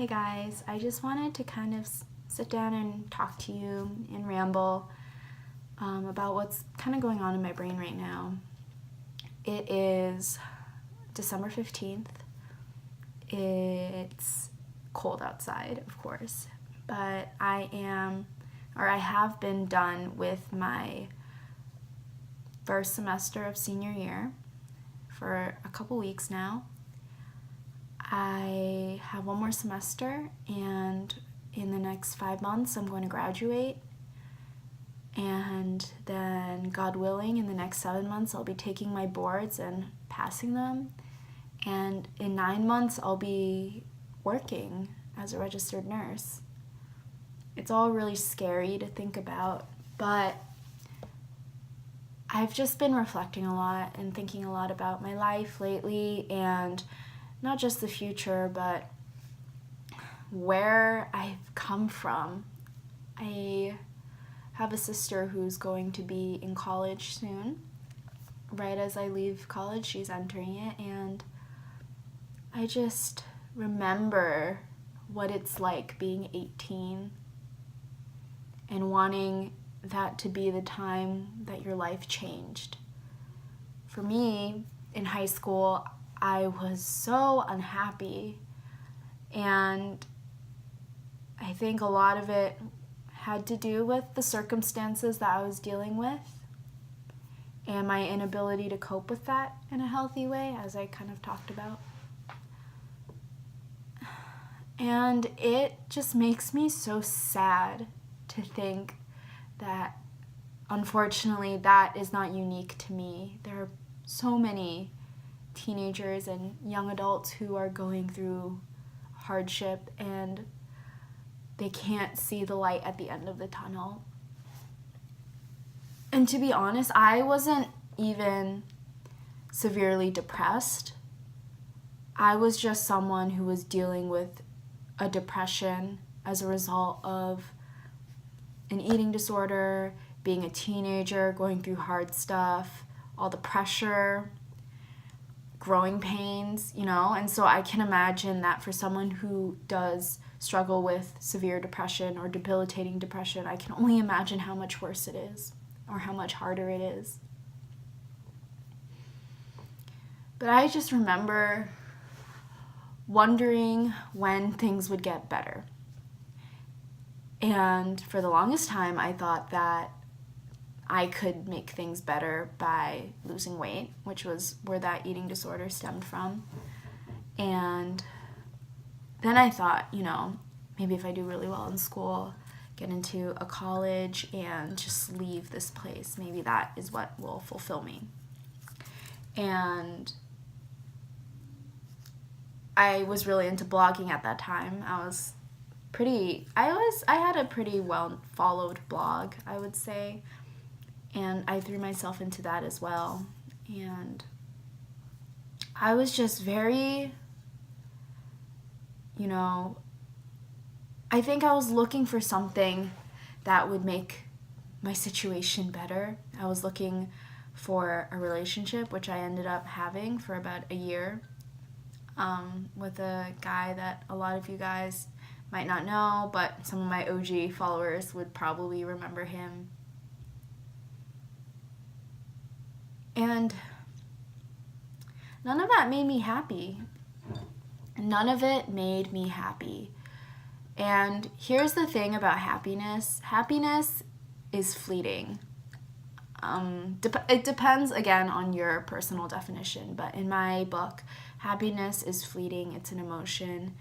Hey guys, I just wanted to kind of sit down and talk to you and ramble about what's kind of going on in my brain right now. It is December 15th. It's cold outside, of course, but I have been done with my first semester of senior year for a couple weeks now. I have one more semester, and in the next 5 months I'm going to graduate, and then, God willing, in the next 7 months I'll be taking my boards and passing them, and in 9 months I'll be working as a registered nurse. It's all really scary to think about, but I've just been reflecting a lot and thinking a lot about my life lately, and not just the future, but where I've come from. I have a sister who's going to be in college soon. Right as I leave college, she's entering it, and I just remember what it's like being 18 and wanting that to be the time that your life changed. For me, in high school, I was so unhappy, and I think a lot of it had to do with the circumstances that I was dealing with and my inability to cope with that in a healthy way, as I kind of talked about. And it just makes me so sad to think that, unfortunately, that is not unique to me. There are so many teenagers and young adults who are going through hardship and they can't see the light at the end of the tunnel. And to be honest, I wasn't even severely depressed. I was just someone who was dealing with a depression as a result of an eating disorder, being a teenager, going through hard stuff, all the pressure, growing pains, and so I can imagine that for someone who does struggle with severe depression or debilitating depression, I can only imagine how much worse it is or how much harder it is. But I just remember wondering when things would get better. And for the longest time, I thought that I could make things better by losing weight, which was where that eating disorder stemmed from. And then I thought, maybe if I do really well in school, get into a college and just leave this place, maybe that is what will fulfill me. And I was really into blogging at that time. I had a pretty well followed blog, I would say. And I threw myself into that as well. And I was just very, I think I was looking for something that would make my situation better. I was looking for a relationship, which I ended up having for about a year, with a guy that a lot of you guys might not know, but some of my OG followers would probably remember him. And none of that made me happy. None of it made me happy. And here's the thing about happiness. Happiness is fleeting. It depends, again, on your personal definition. But in my book, happiness is fleeting. It's an emotion.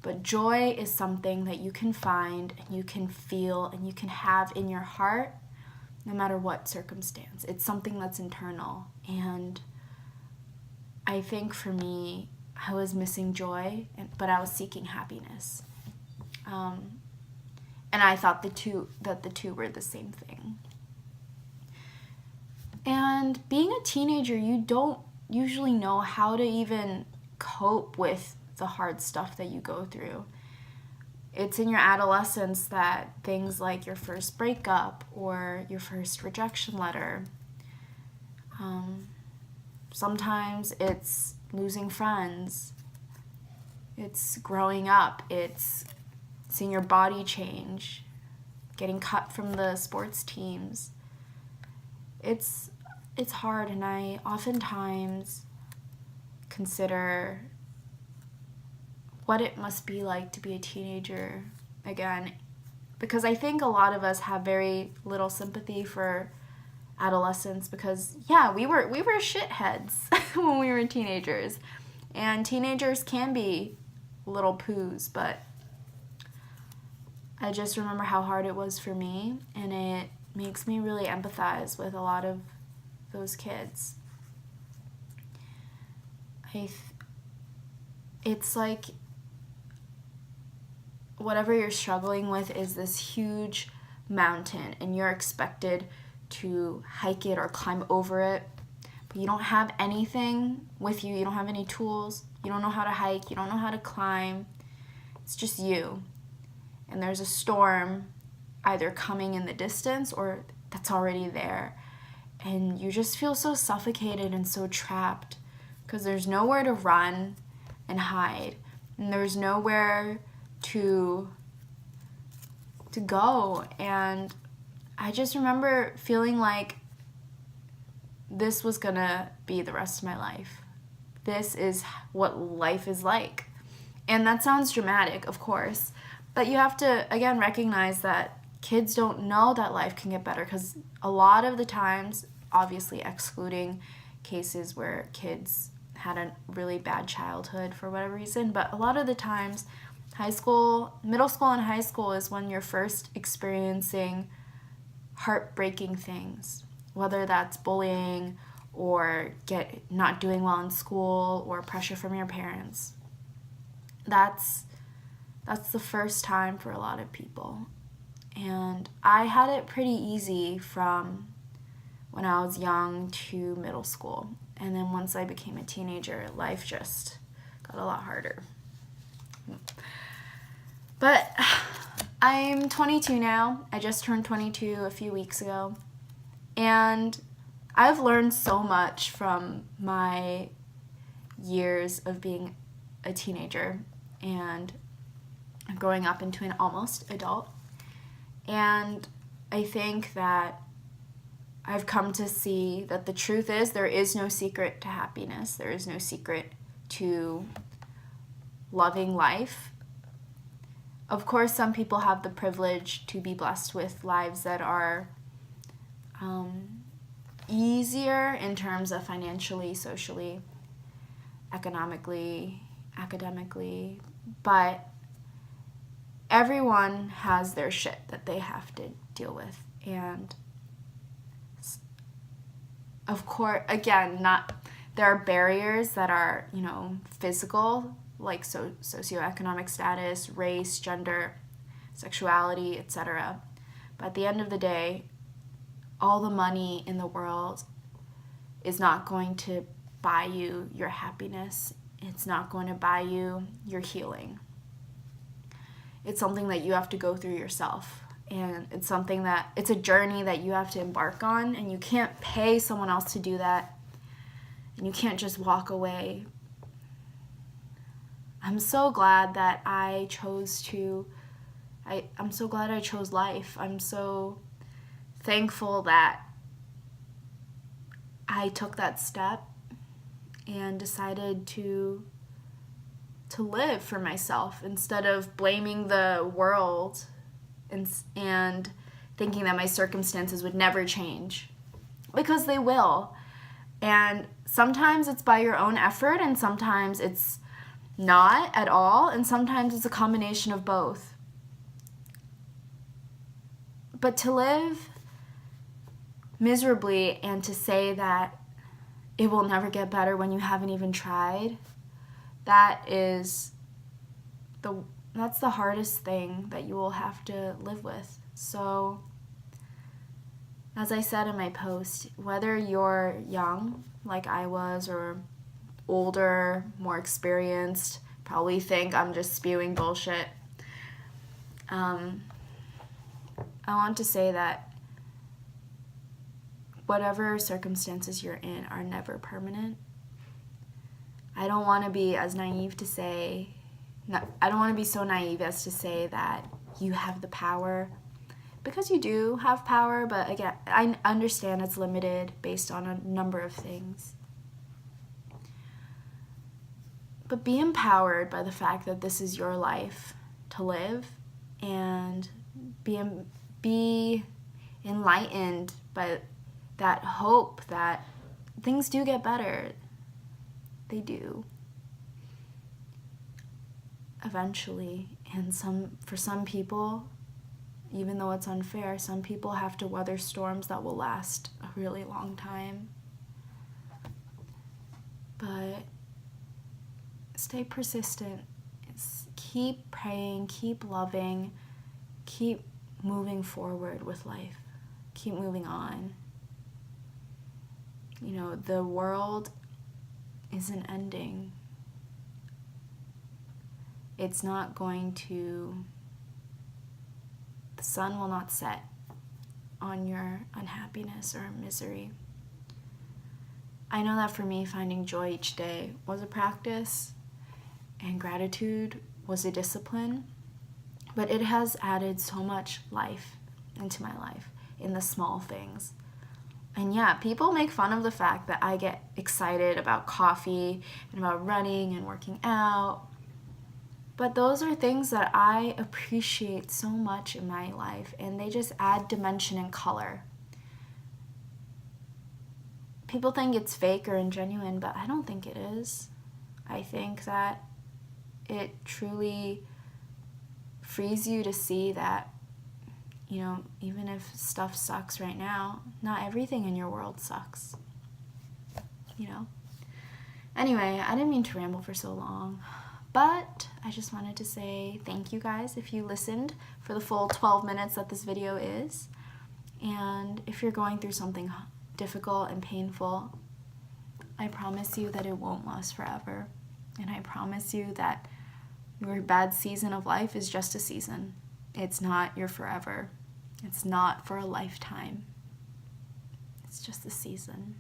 But joy is something that you can find and you can feel and you can have in your heart no matter what circumstance. It's something that's internal. And I think for me, I was missing joy, but I was seeking happiness. And I thought the two were the same thing. And being a teenager, you don't usually know how to even cope with the hard stuff that you go through. It's in your adolescence that things like your first breakup or your first rejection letter, sometimes it's losing friends, It's growing up. It's seeing your body change, getting cut from the sports teams. It's hard, and I oftentimes consider what it must be like to be a teenager again, because I think a lot of us have very little sympathy for adolescence because, yeah, we were shitheads when we were teenagers, and teenagers can be little poos, but I just remember how hard it was for me, and it makes me really empathize with a lot of those kids. It's like whatever you're struggling with is this huge mountain, and you're expected to hike it or climb over it, but you don't have anything with you. You don't have any tools. You don't know how to hike. You don't know how to climb. It's just you. And there's a storm either coming in the distance or that's already there. And you just feel so suffocated and so trapped because there's nowhere to run and hide. And there's nowhere to go. And I just remember feeling like this was gonna be the rest of my life. This is what life is like. And that sounds dramatic, of course, but you have to, again, recognize that kids don't know that life can get better, because a lot of the times, obviously excluding cases where kids had a really bad childhood for whatever reason, but a lot of the times, middle school and high school is when you're first experiencing heartbreaking things, whether that's bullying or not doing well in school or pressure from your parents. That's the first time for a lot of people. And I had it pretty easy from when I was young to middle school. And then once I became a teenager, life just got a lot harder. But I'm 22 now. I just turned 22 a few weeks ago. And I've learned so much from my years of being a teenager and growing up into an almost adult. And I think that I've come to see that the truth is there is no secret to happiness. There is no secret to loving life. Of course, some people have the privilege to be blessed with lives that are easier in terms of financially, socially, economically, academically, but everyone has their shit that they have to deal with. And of course, again, there are barriers that are, physical, like socioeconomic status, race, gender, sexuality, etc. But at the end of the day, all the money in the world is not going to buy you your happiness. It's not going to buy you your healing. It's something that you have to go through yourself. And it's a journey that you have to embark on, and you can't pay someone else to do that. And you can't just walk away. I'm so glad that I'm so glad I chose life. I'm so thankful that I took that step and decided to live for myself instead of blaming the world and thinking that my circumstances would never change, because they will. And sometimes it's by your own effort, and sometimes it's not at all, and sometimes it's a combination of both. But to live miserably and to say that it will never get better when you haven't even tried, that's the hardest thing that you will have to live with. So, as I said in my post, whether you're young, like I was, or older, more experienced, probably think I'm just spewing bullshit, I want to say that whatever circumstances you're in are never permanent. I don't want to be as naive to say I don't want to be so naive as to say that you have the power, because you do have power, but again, I understand it's limited based on a number of things. But be empowered by the fact that this is your life to live, and be enlightened by that hope that things do get better. They do. Eventually. And for some people, even though it's unfair, some people have to weather storms that will last a really long time. But stay persistent. Keep praying, keep loving, keep moving forward with life. Keep moving on. You know, the world isn't ending. It's not going to, the sun will not set on your unhappiness or misery. I know that for me, finding joy each day was a practice, and gratitude was a discipline, but it has added so much life into my life in the small things. And yeah, people make fun of the fact that I get excited about coffee and about running and working out, but those are things that I appreciate so much in my life, and they just add dimension and color. People think it's fake or ingenuine, but I don't think it is. I think that it truly frees you to see that, you know, even if stuff sucks right now, not everything in your world sucks, you know? Anyway, I didn't mean to ramble for so long, but I just wanted to say thank you guys if you listened for the full 12 minutes that this video is. And if you're going through something difficult and painful, I promise you that it won't last forever. And I promise you that your bad season of life is just a season. It's not your forever. It's not for a lifetime. It's just a season.